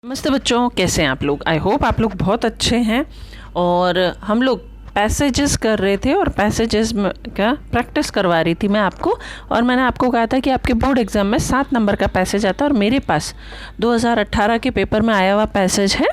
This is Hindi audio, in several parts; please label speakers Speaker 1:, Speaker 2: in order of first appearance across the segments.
Speaker 1: नमस्ते बच्चों, कैसे हैं आप लोग। आई होप आप लोग बहुत अच्छे हैं। और हम लोग पैसेजेस कर रहे थे और पैसेजेस का प्रैक्टिस करवा रही थी मैं आपको। और मैंने आपको कहा था कि आपके बोर्ड एग्ज़ाम में 7 नंबर का पैसेज आता है और मेरे पास 2018 के पेपर में आया हुआ पैसेज है।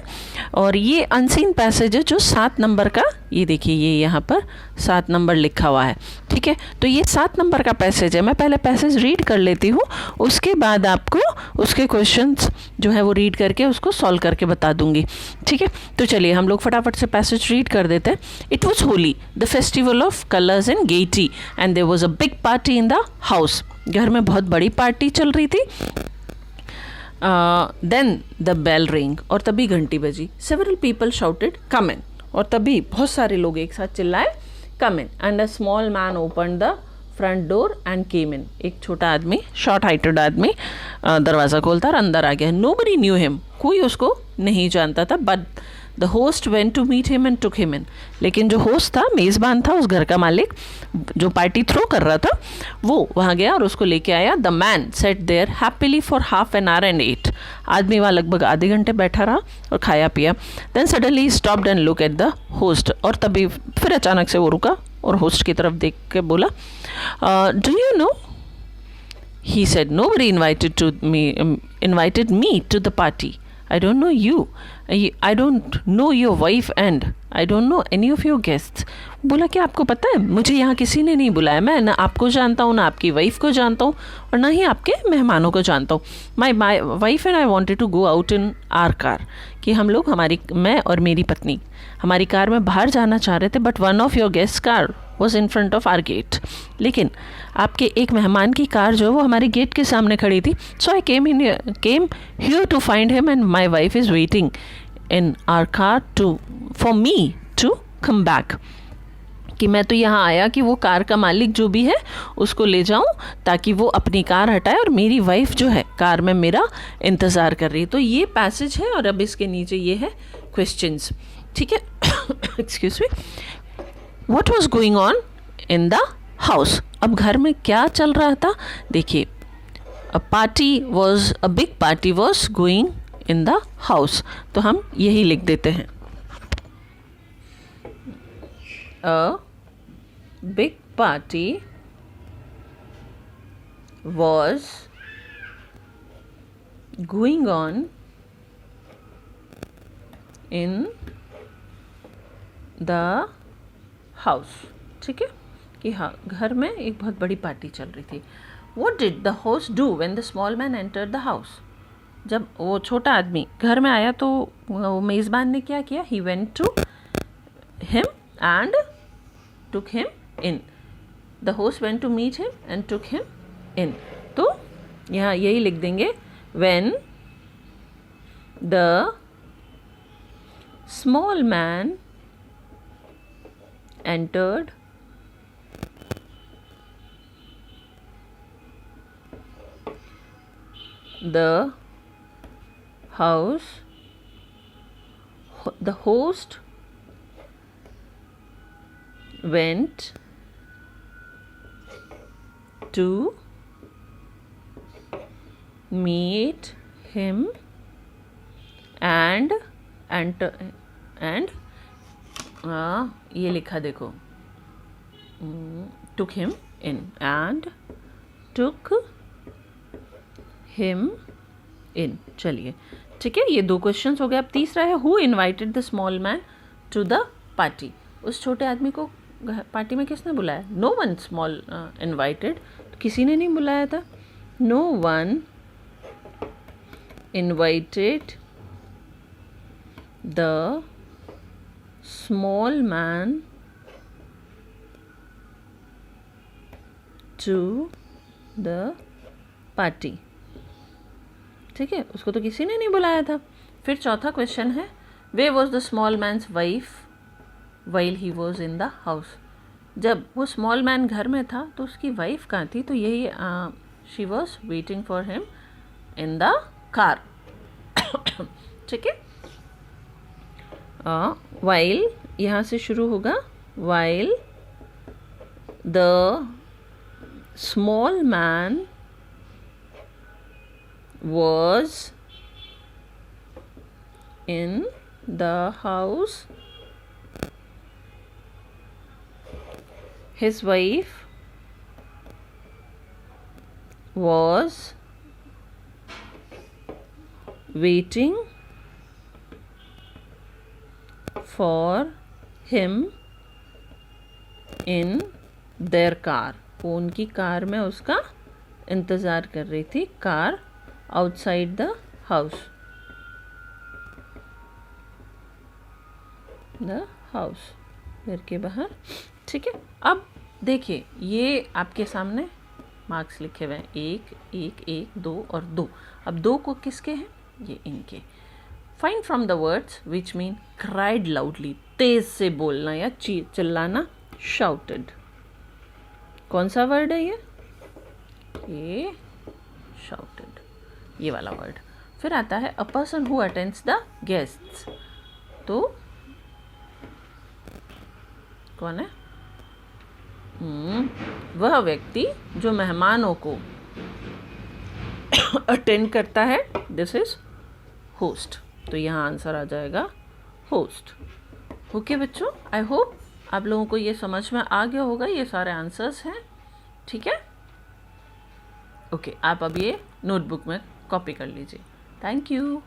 Speaker 1: और ये अनसीन पैसेज है जो 7 नंबर का, ये देखिए ये यहाँ पर 7 नंबर लिखा हुआ है। ठीक है, तो ये 7 नंबर का पैसेज है। मैं पहले पैसेज रीड कर लेती हूँ, उसके बाद आपको उसके क्वेश्चंस जो है वो रीड करके उसको सॉल्व करके बता दूंगी। ठीक है, तो चलिए हम लोग फटाफट से पैसेज रीड कर देते हैं। It was Holi, the festival of colours and gaiety, and there was a big party in the house. घर में बहुत बड़ी पार्टी चल रही थी। देन द बेल रिंग, और तभी घंटी बजी। Several people shouted come in, और तभी बहुत सारे लोग एक साथ चिल्लाए come in. And a small man open the front door and came in. एक छोटा आदमी, शॉर्ट हाइटेड आदमी दरवाज़ा खोलता और अंदर आ गया। नोबडी न्यू हिम, कोई उसको नहीं जानता था। But the host went to meet him and took him in, लेकिन जो होस्ट था, मेज़बान था, उस घर का मालिक जो पार्टी थ्रो कर रहा था, वो वहाँ गया और उसको लेके आया। The man sat there happily for half an hour and ate. आदमी वहाँ लगभग आधे घंटे बैठा रहा और खाया पिया। देन सडनली ही stopped and look at the host, और तभी फिर अचानक से वो रुका और होस्ट की तरफ देख के बोला, do you know, he said, nobody invited me to the party. I don't know you. I don't know your wife and I don't know any of your guests. बोला कि आपको पता है, मुझे यहाँ किसी ने नहीं बुलाया। मैं ना आपको जानता हूँ, ना आपकी वाइफ को जानता हूँ, और ना ही आपके मेहमानों को जानता हूँ। My wife and I wanted to go out in our car, कि हम लोग, मैं और मेरी पत्नी हमारी कार में बाहर जाना चाह रहे थे। But one of your guest car was in front of our gate, लेकिन आपके एक मेहमान की कार जो है वो हमारे गेट के सामने खड़ी थी। So I came here to find him and my wife is waiting in our car for me to come back. कि मैं तो यहाँ आया कि वो कार का मालिक जो भी है उसको ले जाऊँ ताकि वो अपनी कार हटाए, और मेरी वाइफ जो है कार में मेरा इंतज़ार कर रही है। तो ये पैसेज है और अब इसके नीचे ये है क्वेश्चंस। ठीक है, excuse me. What was going on in the house? अब घर में क्या चल रहा था, देखिए। A big party was going in the house. तो हम यही लिख देते हैं, A big party was going on in the house. ठीक है, कि हाँ, घर में एक बहुत बड़ी पार्टी चल रही थी। What did the host do when the small man entered the house? जब वो छोटा आदमी घर में आया तो वो मेज़बान ने क्या किया? He went to him and took him in. The host went to meet him and took him in. तो यहाँ यही लिख देंगे, when the small man entered the house, the host went to meet him and ये लिखा देखो, took him in and took him in। चलिए, ठीक है, ये 2 क्वेश्चंस हो गए। अब तीसरा है, who invited the small man to the party? उस छोटे आदमी को पार्टी में किसने बुलाया? नो वन स्मॉल इन्वाइटेड, किसी ने नहीं बुलाया था। No one invited the small man to the party। ठीक है, उसको तो किसी ने नहीं बुलाया था। फिर चौथा क्वेश्चन है, where was the small man's wife while he was in the house? जब वो स्मॉल मैन घर में था तो उसकी वाइफ कहाँ थी? तो यही she was waiting for him in the car। ठीक है, while यहाँ से शुरू होगा, while the small man was in the house. His wife was waiting for him in their car. वो उनकी कार में उसका इंतज़ार कर रही थी. Car outside the house. The house, घर के बाहर. ठीक है. अब देखिए, ये आपके सामने मार्क्स लिखे हुए हैं. एक, एक, एक, दो और दो. अब दो को किसके हैं? ये इनके. Find from the words which mean cried loudly, तेज से बोलना या चिल्लाना. शाउटेड. कौन सा वर्ड है ये शाउटेड, ये वाला वर्ड. फिर आता है a person who attends the guests. तो कौन है? वह व्यक्ति जो मेहमानों को अटेंड करता है. This is host. तो यहाँ आंसर आ जाएगा होस्ट. ओके बच्चों, आई होप आप लोगों को ये समझ में आ गया होगा. ये सारे आंसर्स हैं. ठीक है. ओके, आप अब ये नोटबुक में कॉपी कर लीजिए. Thank you.